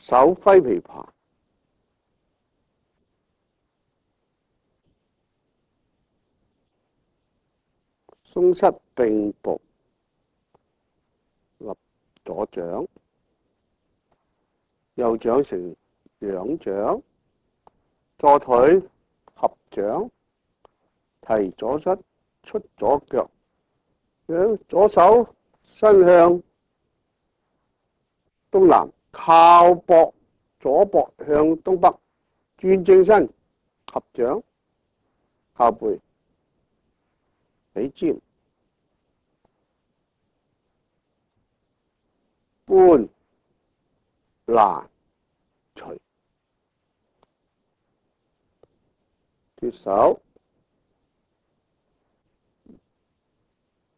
手揮琵琶，鬆膝並步，立左掌，右掌成仰掌，左腿合掌，提左膝，出左腳，左手伸向東南，靠膊，左膊向東北，轉正身，合掌，靠背，起肩，搬、攔、捶，脫手，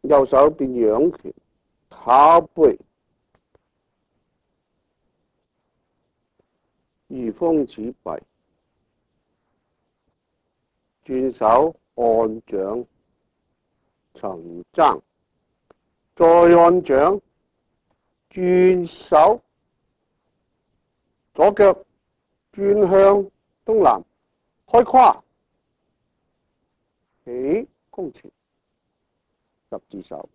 右手變仰拳，靠背，移風似弊，轉手按掌，尋爭，再按掌，轉手，左腳轉向東南，開胯，起弓前，十字手。